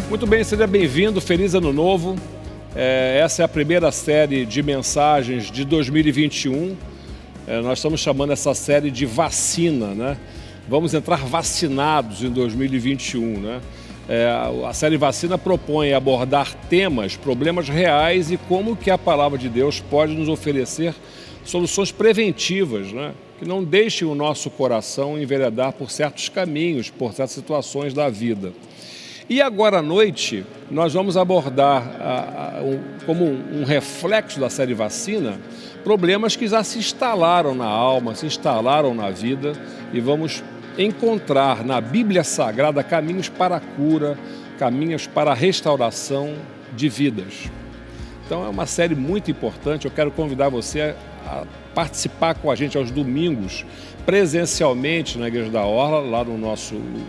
Muito bem, seja bem-vindo, feliz ano novo. Essa é a primeira série de mensagens de 2021. Nós estamos chamando essa série de vacina, né? Vamos entrar vacinados em 2021, né? A série Vacina propõe abordar temas, problemas reais e como que a palavra de Deus pode nos oferecer soluções preventivas, né? Que não deixem o nosso coração enveredar por certos caminhos, por certas situações da vida. E agora à noite, nós vamos abordar, como um reflexo da série Vacina, problemas que já se instalaram na alma, se instalaram na vida, e vamos encontrar na Bíblia Sagrada caminhos para a cura, caminhos para a restauração de vidas. Então é uma série muito importante, eu quero convidar você a participar com a gente aos domingos, presencialmente na Igreja da Orla, lá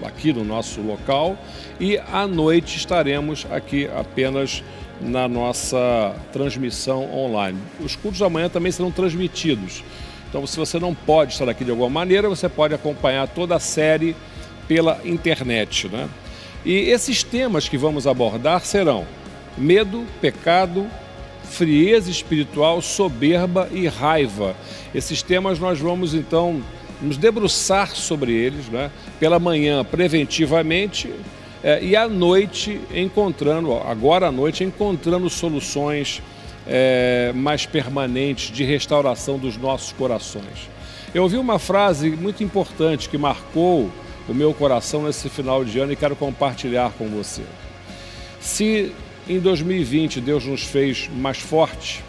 aqui no nosso local, e à noite estaremos aqui apenas na nossa transmissão online. Os cultos da manhã também serão transmitidos, então se você não pode estar aqui de alguma maneira, você pode acompanhar toda a série pela internet, né? E esses temas que vamos abordar serão medo, pecado, frieza espiritual, soberba e raiva. Esses temas nós vamos então nos debruçar sobre eles, né? Pela manhã preventivamente e à noite agora à noite encontrando soluções mais permanentes de restauração dos nossos corações. Eu ouvi uma frase muito importante que marcou o meu coração nesse final de ano e quero compartilhar com você. Se em 2020 Deus nos fez mais fortes,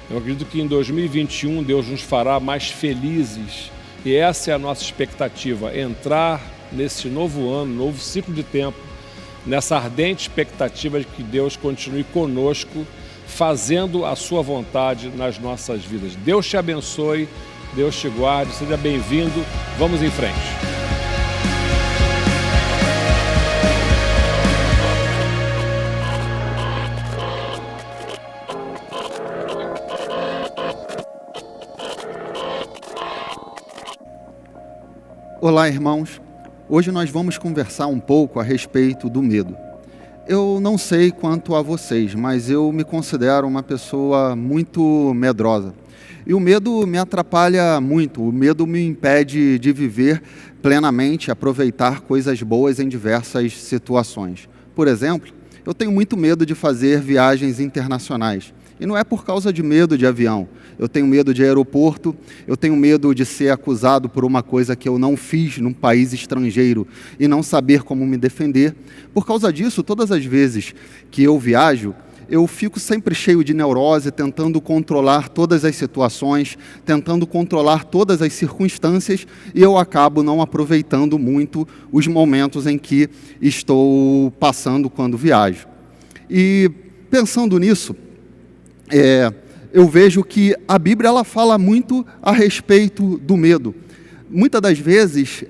eu acredito que em 2021 Deus nos fará mais felizes. E essa é a nossa expectativa, entrar nesse novo ano, novo ciclo de tempo, nessa ardente expectativa de que Deus continue conosco, fazendo a sua vontade nas nossas vidas. Deus te abençoe, Deus te guarde, seja bem-vindo, vamos em frente. Olá, irmãos. Hoje nós vamos conversar um pouco a respeito do medo. Eu não sei quanto a vocês, mas eu me considero uma pessoa muito medrosa. E o medo me atrapalha muito, o medo me impede de viver plenamente, aproveitar coisas boas em diversas situações. Por exemplo, eu tenho muito medo de fazer viagens internacionais. E não é por causa de medo de avião. Eu tenho medo de aeroporto, eu tenho medo de ser acusado por uma coisa que eu não fiz num país estrangeiro e não saber como me defender. Por causa disso, todas as vezes que eu viajo, eu fico sempre cheio de neurose, tentando controlar todas as situações, tentando controlar todas as circunstâncias, e eu acabo não aproveitando muito os momentos em que estou passando quando viajo. E pensando nisso, eu vejo que a Bíblia ela fala muito a respeito do medo. Muitas das vezes,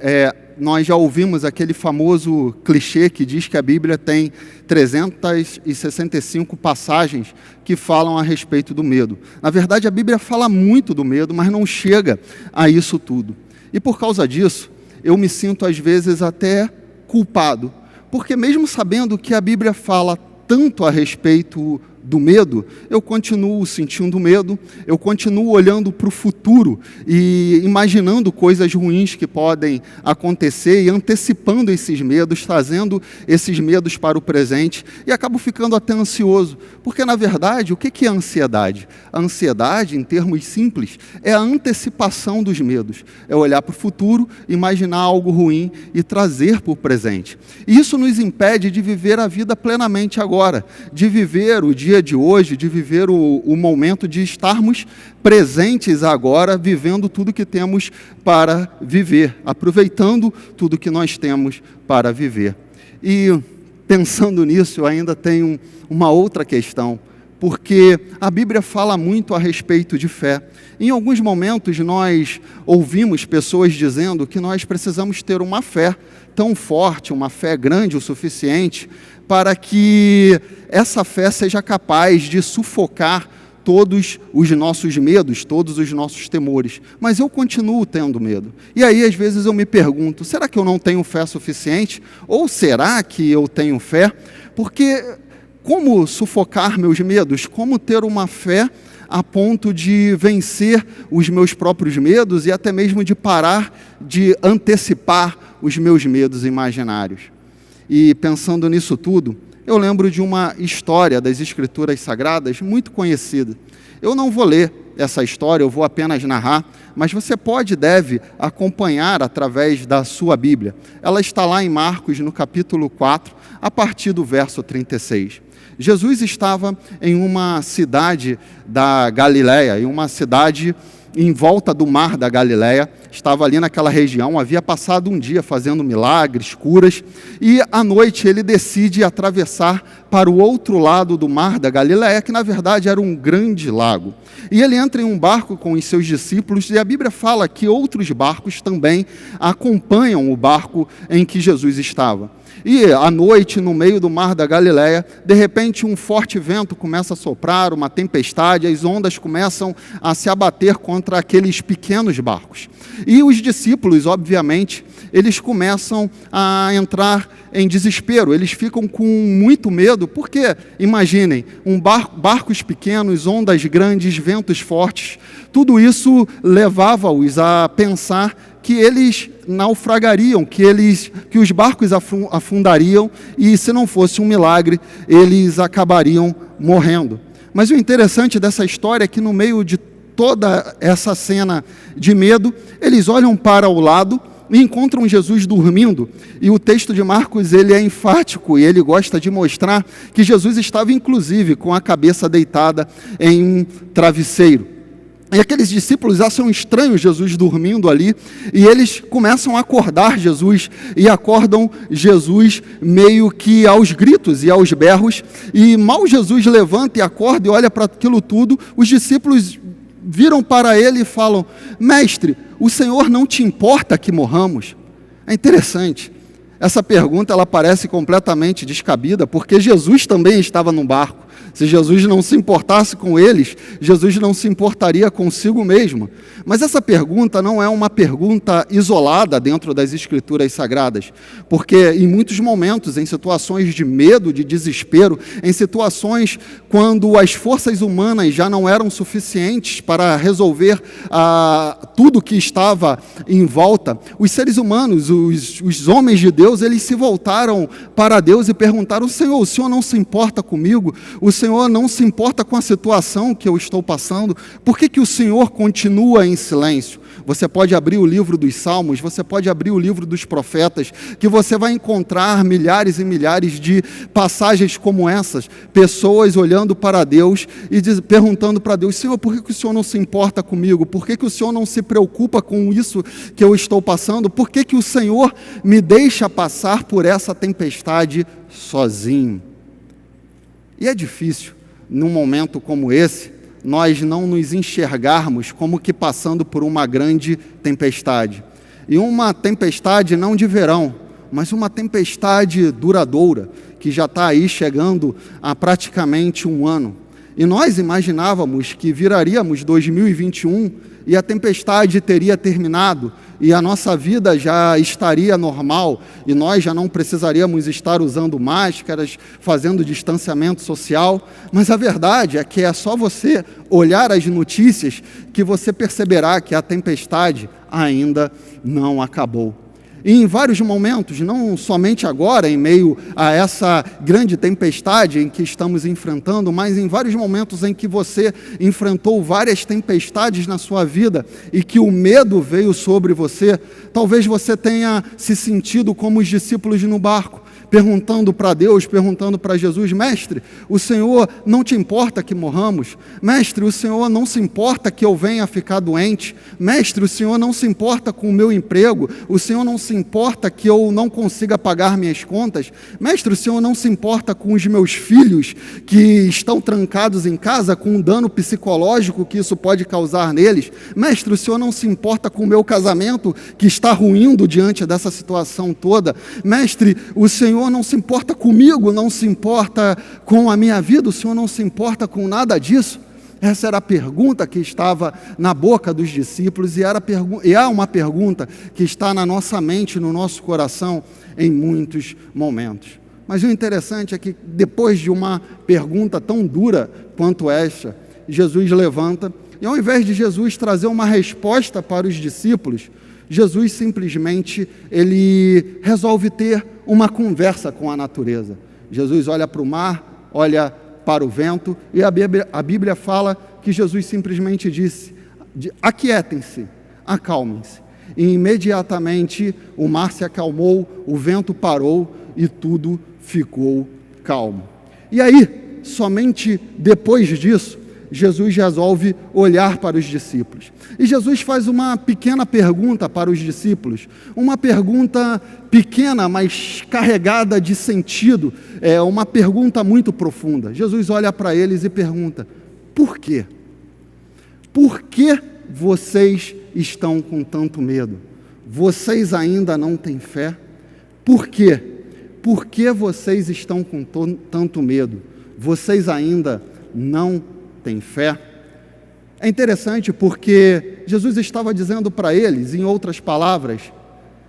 nós já ouvimos aquele famoso clichê que diz que a Bíblia tem 365 passagens que falam a respeito do medo. Na verdade, a Bíblia fala muito do medo, mas não chega a isso tudo. E por causa disso, eu me sinto às vezes até culpado, porque mesmo sabendo que a Bíblia fala tanto a respeito do medo, eu continuo sentindo medo, eu continuo olhando para o futuro e imaginando coisas ruins que podem acontecer e antecipando esses medos, trazendo esses medos para o presente e acabo ficando até ansioso, porque na verdade, o que é a ansiedade? A ansiedade, em termos simples, é a antecipação dos medos, é olhar para o futuro, imaginar algo ruim e trazer para o presente. E isso nos impede de viver a vida plenamente agora, de viver o dia de hoje, de viver o momento de estarmos presentes agora, vivendo tudo que temos para viver, aproveitando tudo que nós temos para viver. E pensando nisso, eu ainda tenho uma outra questão, porque a Bíblia fala muito a respeito de fé. Em alguns momentos nós ouvimos pessoas dizendo que nós precisamos ter uma fé tão forte, uma fé grande o suficiente para que essa fé seja capaz de sufocar todos os nossos medos, todos os nossos temores, mas eu continuo tendo medo. E aí, às vezes, eu me pergunto, será que eu não tenho fé suficiente? Ou será que eu tenho fé? Porque como sufocar meus medos? Como ter uma fé a ponto de vencer os meus próprios medos e até mesmo de parar de antecipar os meus medos imaginários? E pensando nisso tudo, eu lembro de uma história das Escrituras Sagradas muito conhecida. Eu não vou ler essa história, eu vou apenas narrar, mas você pode e deve acompanhar através da sua Bíblia. Ela está lá em Marcos, no capítulo 4, a partir do verso 36. Jesus estava em uma cidade da Galileia, em uma cidade em volta do mar da Galileia, estava ali naquela região, havia passado um dia fazendo milagres, curas, e à noite ele decide atravessar para o outro lado do mar da Galileia, que na verdade era um grande lago. E ele entra em um barco com os seus discípulos, e a Bíblia fala que outros barcos também acompanham o barco em que Jesus estava. E à noite, no meio do mar da Galileia, de repente um forte vento começa a soprar, uma tempestade, as ondas começam a se abater contra aqueles pequenos barcos. E os discípulos, obviamente, eles começam a entrar em desespero, eles ficam com muito medo, porque, imaginem, barcos pequenos, ondas grandes, ventos fortes, tudo isso levava-os a pensar que eles naufragariam, que os barcos afundariam e, se não fosse um milagre, eles acabariam morrendo. Mas o interessante dessa história é que, no meio de toda essa cena de medo, eles olham para o lado e encontram Jesus dormindo. E o texto de Marcos, ele é enfático e ele gosta de mostrar que Jesus estava, inclusive, com a cabeça deitada em um travesseiro. E aqueles discípulos acham estranho Jesus dormindo ali, e eles começam a acordar Jesus, e acordam Jesus meio que aos gritos e aos berros, e mal Jesus levanta e acorda e olha para aquilo tudo, os discípulos viram para ele e falam: mestre, o Senhor não te importa que morramos? É interessante, essa pergunta ela parece completamente descabida, porque Jesus também estava no barco. Se Jesus não se importasse com eles, Jesus não se importaria consigo mesmo. Mas essa pergunta não é uma pergunta isolada dentro das Escrituras Sagradas, porque em muitos momentos, em situações de medo, de desespero, em situações quando as forças humanas já não eram suficientes para resolver tudo que estava em volta, os seres humanos, os homens de Deus, eles se voltaram para Deus e perguntaram: Senhor, o Senhor não se importa comigo? O Senhor não se importa com a situação que eu estou passando? Por que o Senhor continua em silêncio? Você pode abrir o livro dos Salmos, você pode abrir o livro dos profetas, que você vai encontrar milhares e milhares de passagens como essas, pessoas olhando para Deus e perguntando para Deus: Senhor, por que o Senhor não se importa comigo? Por que o Senhor não se preocupa com isso que eu estou passando? Por que o Senhor me deixa passar por essa tempestade sozinho? E é difícil, num momento como esse, nós não nos enxergarmos como que passando por uma grande tempestade. E uma tempestade não de verão, mas uma tempestade duradoura, que já está aí chegando a praticamente um ano. E nós imaginávamos que viraríamos 2021 e a tempestade teria terminado, e a nossa vida já estaria normal, e nós já não precisaríamos estar usando máscaras, fazendo distanciamento social. Mas a verdade é que é só você olhar as notícias que você perceberá que a tempestade ainda não acabou. E em vários momentos, não somente agora, em meio a essa grande tempestade em que estamos enfrentando, mas em vários momentos em que você enfrentou várias tempestades na sua vida e que o medo veio sobre você, talvez você tenha se sentido como os discípulos no barco, perguntando para Deus, perguntando para Jesus: mestre, o Senhor não te importa que morramos? Mestre, o Senhor não se importa que eu venha ficar doente? Mestre, o Senhor não se importa com o meu emprego? O Senhor não se importa que eu não consiga pagar minhas contas? Mestre, o Senhor não se importa com os meus filhos que estão trancados em casa, com o dano psicológico que isso pode causar neles? Mestre, o Senhor não se importa com o meu casamento que está ruindo diante dessa situação toda? Mestre, o Senhor não se importa comigo, não se importa com a minha vida, o Senhor não se importa com nada disso? Essa era a pergunta que estava na boca dos discípulos e é uma pergunta que está na nossa mente, no nosso coração, em muitos momentos. Mas o interessante é que depois de uma pergunta tão dura quanto esta, Jesus levanta e ao invés de Jesus trazer uma resposta para os discípulos, Jesus simplesmente ele resolve ter uma conversa com a natureza. Jesus olha para o mar, olha para o vento, e a Bíblia fala que Jesus simplesmente disse: aquietem-se, acalmem-se. E imediatamente o mar se acalmou, o vento parou e tudo ficou calmo. E aí, somente depois disso, Jesus resolve olhar para os discípulos. E Jesus faz uma pequena pergunta para os discípulos, uma pergunta pequena, mas carregada de sentido, uma pergunta muito profunda. Jesus olha para eles e pergunta: por quê? Por que vocês estão com tanto medo? Vocês ainda não têm fé? Por quê? Por que vocês estão com tanto medo? Vocês ainda não têm fé? É interessante porque Jesus estava dizendo para eles, em outras palavras: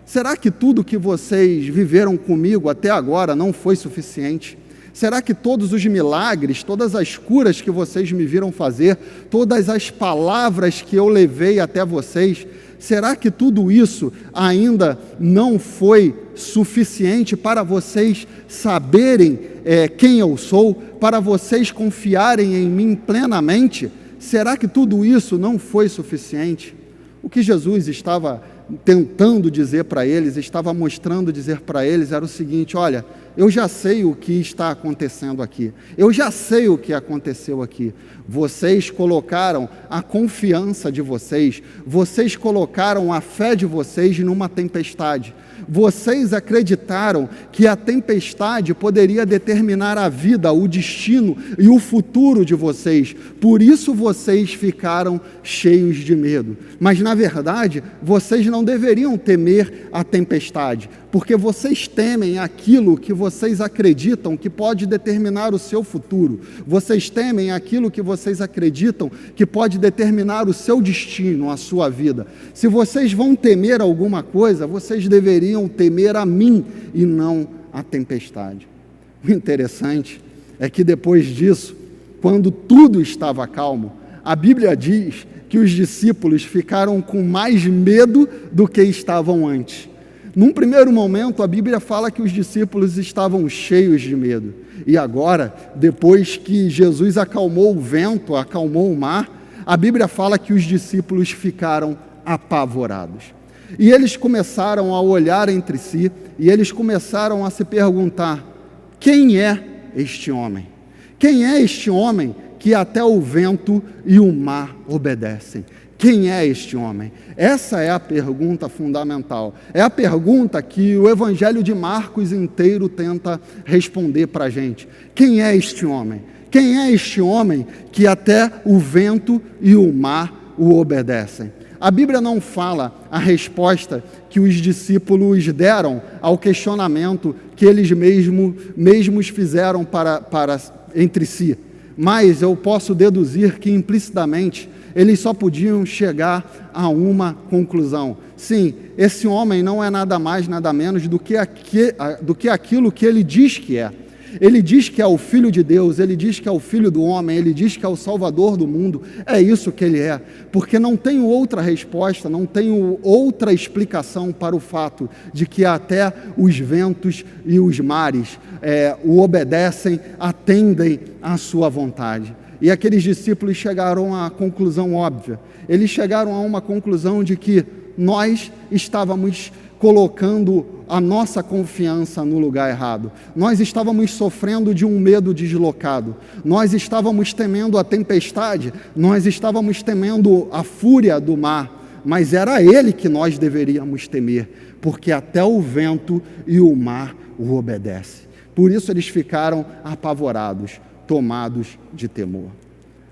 será que tudo que vocês viveram comigo até agora não foi suficiente? Será que todos os milagres, todas as curas que vocês me viram fazer, todas as palavras que eu levei até vocês, será que tudo isso ainda não foi suficiente para vocês saberem quem eu sou, para vocês confiarem em mim plenamente? Será que tudo isso não foi suficiente? O que Jesus estava tentando dizer para eles, estava mostrando dizer para eles era o seguinte: olha, eu já sei o que está acontecendo aqui, eu já sei o que aconteceu aqui. Vocês colocaram a confiança de vocês, vocês colocaram a fé de vocês numa tempestade. Vocês acreditaram que a tempestade poderia determinar a vida, o destino e o futuro de vocês. Por isso vocês ficaram cheios de medo. Mas, na verdade, vocês não deveriam temer a tempestade, porque vocês temem aquilo que vocês acreditam que pode determinar o seu futuro. Vocês temem aquilo que vocês acreditam que pode determinar o seu destino, a sua vida. Se vocês vão temer alguma coisa, vocês deveriam temer a mim e não a tempestade. O interessante é que depois disso, quando tudo estava calmo, a Bíblia diz que os discípulos ficaram com mais medo do que estavam antes. Num primeiro momento, a Bíblia fala que os discípulos estavam cheios de medo. E agora, depois que Jesus acalmou o vento, acalmou o mar, a Bíblia fala que os discípulos ficaram apavorados. E eles começaram a olhar entre si, e eles começaram a se perguntar: quem é este homem? Quem é este homem que até o vento e o mar obedecem? Quem é este homem? Essa é a pergunta fundamental. É a pergunta que o Evangelho de Marcos inteiro tenta responder para a gente. Quem é este homem? Quem é este homem que até o vento e o mar o obedecem? A Bíblia não fala a resposta que os discípulos deram ao questionamento que eles mesmos fizeram entre si, mas eu posso deduzir que implicitamente eles só podiam chegar a uma conclusão: sim, esse homem não é nada mais, nada menos do que aquilo que ele diz que é. Ele diz que é o Filho de Deus, ele diz que é o Filho do homem, ele diz que é o Salvador do mundo. É isso que ele é, porque não tenho outra resposta, não tenho outra explicação para o fato de que até os ventos e os mares o obedecem, atendem à sua vontade. E aqueles discípulos chegaram à conclusão óbvia. Eles chegaram a uma conclusão de que nós estávamos colocando a nossa confiança no lugar errado. Nós estávamos sofrendo de um medo deslocado. Nós estávamos temendo a tempestade. Nós estávamos temendo a fúria do mar. Mas era ele que nós deveríamos temer, porque até o vento e o mar o obedecem. Por isso eles ficaram apavorados, tomados de temor.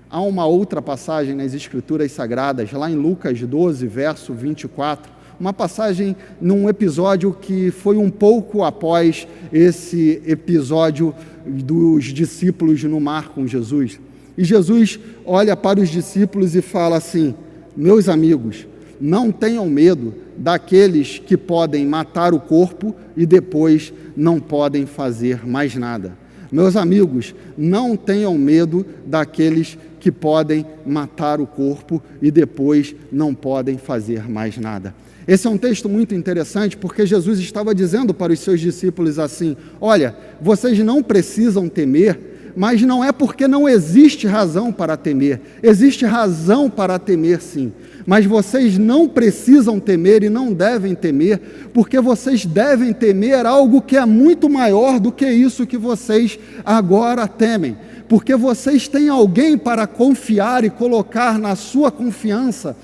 Há uma outra passagem nas Escrituras Sagradas, lá em Lucas 12, verso 24, uma passagem num episódio que foi um pouco após esse episódio dos discípulos no mar com Jesus. E Jesus olha para os discípulos e fala assim: meus amigos, não tenham medo daqueles que podem matar o corpo e depois não podem fazer mais nada. Meus amigos, não tenham medo daqueles que podem matar o corpo e depois não podem fazer mais nada. Esse é um texto muito interessante, porque Jesus estava dizendo para os seus discípulos assim: olha, vocês não precisam temer, mas não é porque não existe razão para temer. Existe razão para temer, sim. Mas vocês não precisam temer e não devem temer, porque vocês devem temer algo que é muito maior do que isso que vocês agora temem. Porque vocês têm alguém para confiar e colocar na sua confiança,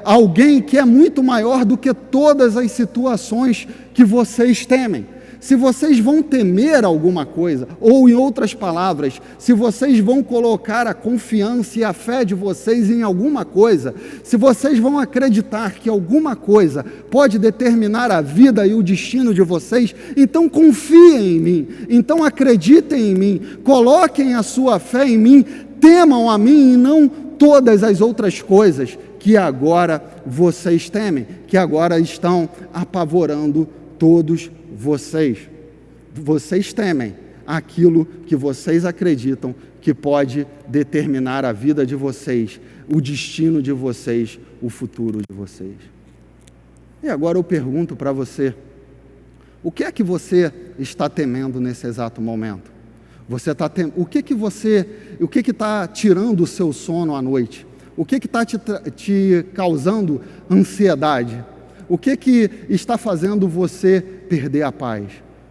alguém que é muito maior do que todas as situações que vocês temem. Se vocês vão temer alguma coisa, ou em outras palavras, se vocês vão colocar a confiança e a fé de vocês em alguma coisa, se vocês vão acreditar que alguma coisa pode determinar a vida e o destino de vocês, então confiem em mim, então acreditem em mim, coloquem a sua fé em mim, temam a mim e não todas as outras coisas que agora vocês temem, que agora estão apavorando todos vocês. Vocês temem aquilo que vocês acreditam que pode determinar a vida de vocês, o destino de vocês, o futuro de vocês. E agora eu pergunto para você: o que é que você está temendo nesse exato momento? O que está tirando o seu sono à noite? O que está te causando ansiedade? O que está fazendo você perder a paz?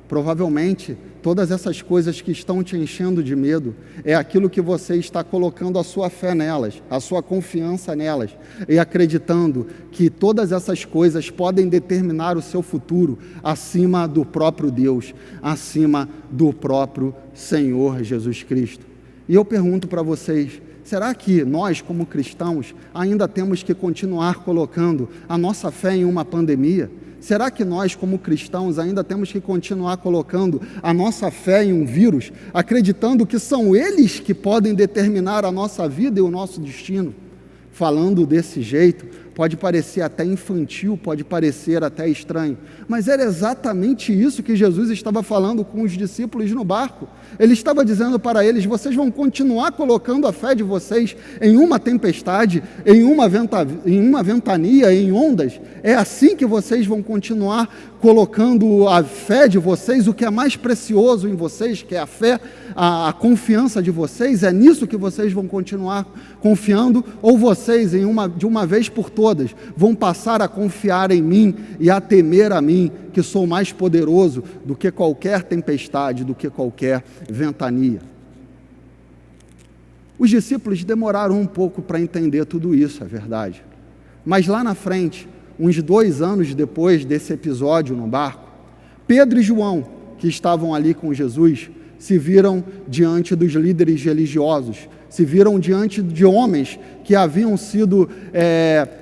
Provavelmente, todas essas coisas que estão te enchendo de medo é aquilo que você está colocando a sua fé nelas, a sua confiança nelas, e acreditando que todas essas coisas podem determinar o seu futuro acima do próprio Deus, acima do próprio Senhor Jesus Cristo. E eu pergunto para vocês: será que nós, como cristãos, ainda temos que continuar colocando a nossa fé em uma pandemia? Será que nós, como cristãos, ainda temos que continuar colocando a nossa fé em um vírus, acreditando que são eles que podem determinar a nossa vida e o nosso destino? Falando desse jeito, pode parecer até infantil, pode parecer até estranho, mas era exatamente isso que Jesus estava falando com os discípulos no barco. Ele estava dizendo para eles: vocês vão continuar colocando a fé de vocês em uma tempestade, em uma ventania, em ondas? É assim que vocês vão continuar colocando a fé de vocês, o que é mais precioso em vocês, que é a fé, a confiança de vocês? É nisso que vocês vão continuar confiando? Ou vocês, de uma vez por todas, vão passar a confiar em mim e a temer a mim, que sou mais poderoso do que qualquer tempestade, do que qualquer ventania? Os discípulos demoraram um pouco para entender tudo isso, é verdade. Mas lá na frente, uns 2 anos depois desse episódio no barco, Pedro e João, que estavam ali com Jesus, se viram diante dos líderes religiosos, se viram diante de homens que haviam sido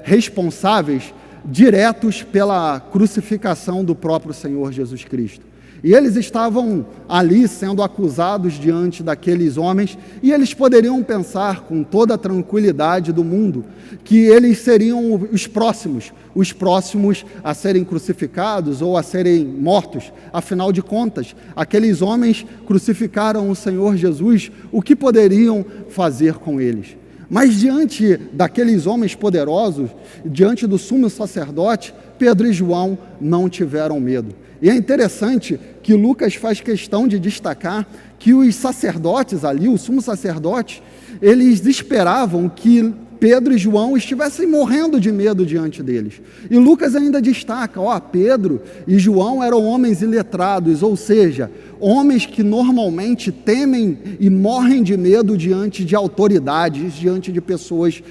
responsáveis diretos pela crucificação do próprio Senhor Jesus Cristo. E eles estavam ali sendo acusados diante daqueles homens, e eles poderiam pensar com toda a tranquilidade do mundo que eles seriam os próximos a serem crucificados ou a serem mortos. Afinal de contas, aqueles homens crucificaram o Senhor Jesus, o que poderiam fazer com eles? Mas diante daqueles homens poderosos, diante do sumo sacerdote, Pedro e João não tiveram medo. E é interessante que Lucas faz questão de destacar que os sacerdotes ali, o sumo sacerdote, eles esperavam que Pedro e João estivessem morrendo de medo diante deles. E Lucas ainda destaca: Pedro e João eram homens iletrados, ou seja, homens que normalmente temem e morrem de medo diante de autoridades, diante de pessoas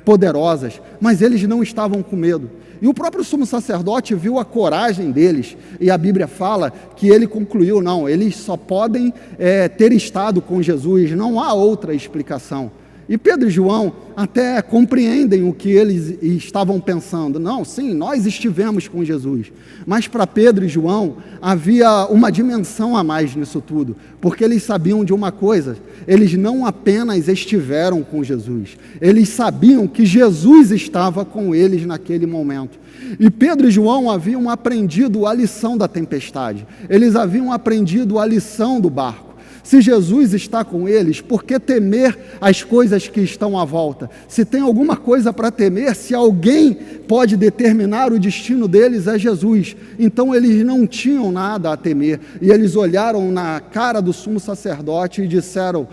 poderosas, mas eles não estavam com medo. E o próprio sumo sacerdote viu a coragem deles, e a Bíblia fala que ele concluiu: não, eles só podem ter estado com Jesus, não há outra explicação. E Pedro e João até compreendem o que eles estavam pensando. Não, sim, nós estivemos com Jesus. Mas para Pedro e João havia uma dimensão a mais nisso tudo, porque eles sabiam de uma coisa: eles não apenas estiveram com Jesus, eles sabiam que Jesus estava com eles naquele momento. E Pedro e João haviam aprendido a lição da tempestade, eles haviam aprendido a lição do barco. Se Jesus está com eles, por que temer as coisas que estão à volta? Se tem alguma coisa para temer, se alguém pode determinar o destino deles, é Jesus. Então eles não tinham nada a temer. E eles olharam na cara do sumo sacerdote e disseram: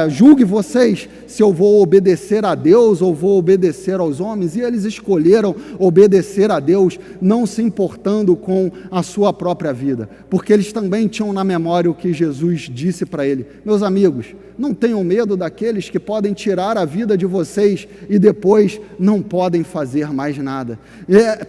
julgue vocês se eu vou obedecer a Deus ou vou obedecer aos homens. E eles escolheram obedecer a Deus, não se importando com a sua própria vida, porque eles também tinham na memória o que Jesus disse para ele: meus amigos, não tenham medo daqueles que podem tirar a vida de vocês e depois não podem fazer mais nada.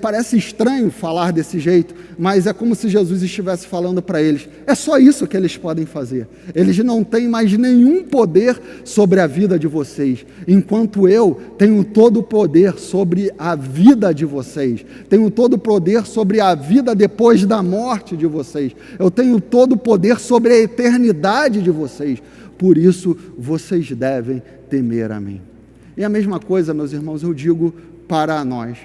Parece estranho falar desse jeito, mas é como se Jesus estivesse falando para eles: é só isso que eles podem fazer. Eles não têm mais nenhum poder sobre a vida de vocês, enquanto eu tenho todo o poder sobre a vida de vocês, tenho todo o poder sobre a vida depois da morte de vocês, eu tenho todo o poder sobre a eternidade de vocês. Por isso, vocês devem temer a mim. E a mesma coisa, meus irmãos, eu digo para nós.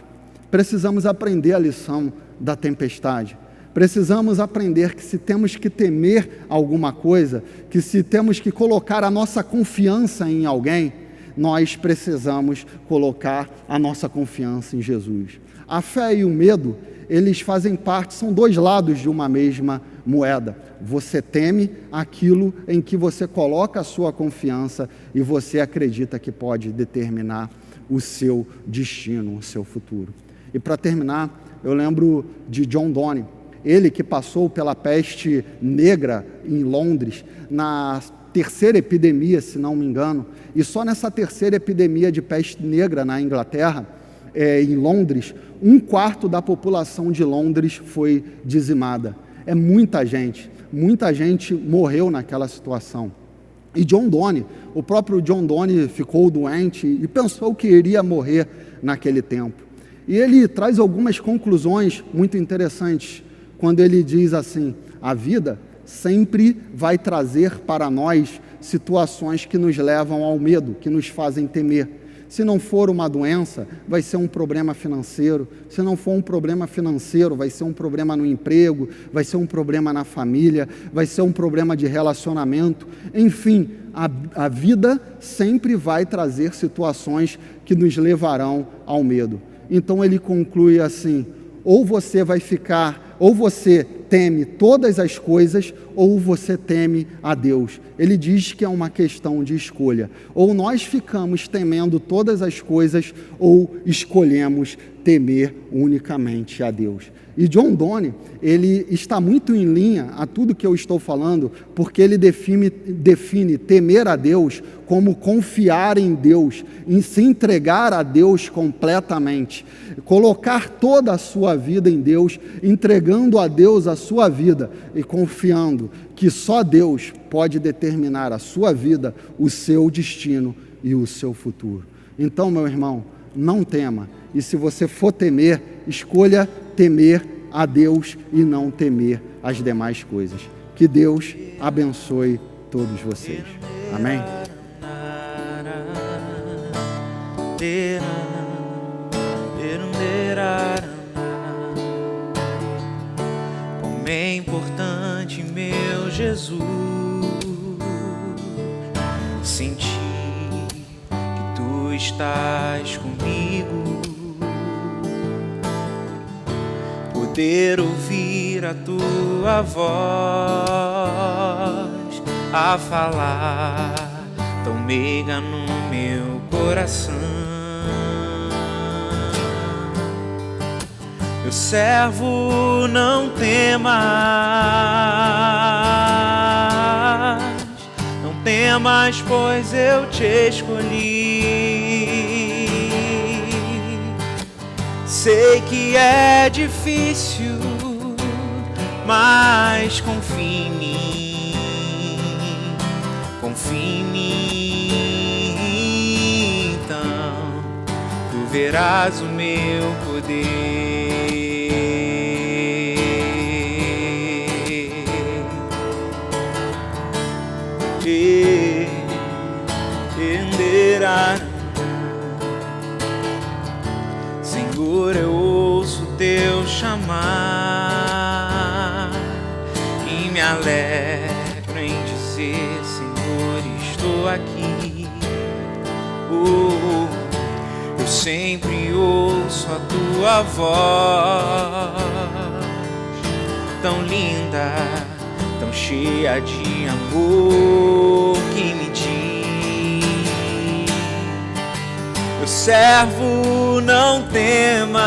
Precisamos aprender a lição da tempestade. Precisamos aprender que se temos que temer alguma coisa, que se temos que colocar a nossa confiança em alguém, nós precisamos colocar a nossa confiança em Jesus. A fé e o medo, eles fazem parte, são dois lados de uma mesma moeda. Você teme aquilo em que você coloca a sua confiança e você acredita que pode determinar o seu destino, o seu futuro. E para terminar, eu lembro de John Donne, ele que passou pela peste negra em Londres, na terceira epidemia, se não me engano, e só nessa terceira epidemia de peste negra na Inglaterra, em Londres, 1/4 da população de Londres foi dizimada. É muita gente morreu naquela situação. E John Donne, o próprio John Donne ficou doente e pensou que iria morrer naquele tempo. E ele traz algumas conclusões muito interessantes, quando ele diz assim: a vida sempre vai trazer para nós situações que nos levam ao medo, que nos fazem temer. Se não for uma doença, vai ser um problema financeiro. Se não for um problema financeiro, vai ser um problema no emprego, vai ser um problema na família, vai ser um problema de relacionamento. Enfim, a vida sempre vai trazer situações que nos levarão ao medo. Então ele conclui assim: ou você vai ficar, ou você teme todas as coisas, ou você teme a Deus. Ele diz que é uma questão de escolha. Ou nós ficamos temendo todas as coisas, ou escolhemos temer unicamente a Deus. E John Donne, ele está muito em linha a tudo que eu estou falando, porque ele define temer a Deus como confiar em Deus, em se entregar a Deus completamente, colocar toda a sua vida em Deus, entregando a Deus a sua vida e confiando que só Deus pode determinar a sua vida, o seu destino e o seu futuro. Então, meu irmão, não tema. E se você for temer, escolha temer a Deus e não temer as demais coisas. Que Deus abençoe todos vocês. Amém? Como é importante, meu Jesus, sentir que Tu estás comigo, poder ouvir a Tua voz a falar tão meiga no meu coração. Meu servo, não temas, não temas, pois eu te escolhi. Sei que é difícil, mas confia em mim, confia em mim. verás o meu poder. Entenderá, Senhor, eu ouço teu chamar e me alegro em dizer, Senhor, estou aqui. Eu sempre ouço a tua voz, tão linda, tão cheia de amor, que me diz: meu servo, não temas,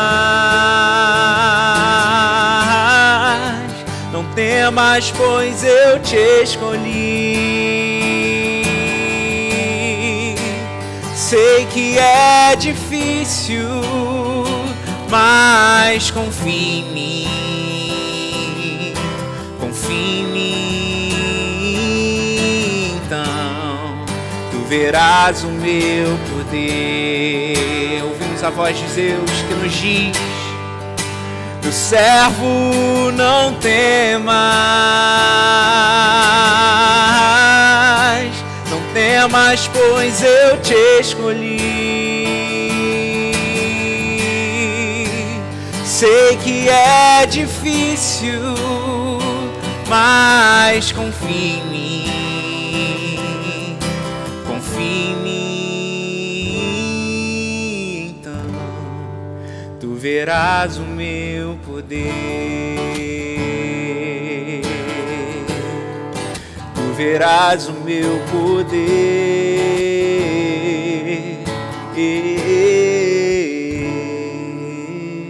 não temas, pois eu te escolhi. Sei que é difícil, mas confia em mim, confia em mim. Então tu verás o meu poder. Ouvimos a voz de Deus que nos diz: meu servo, não temas, não temas, pois eu te escolhi. Sei que é difícil, mas confia em mim, confia em mim. Então tu verás o meu poder, tu verás o meu poder.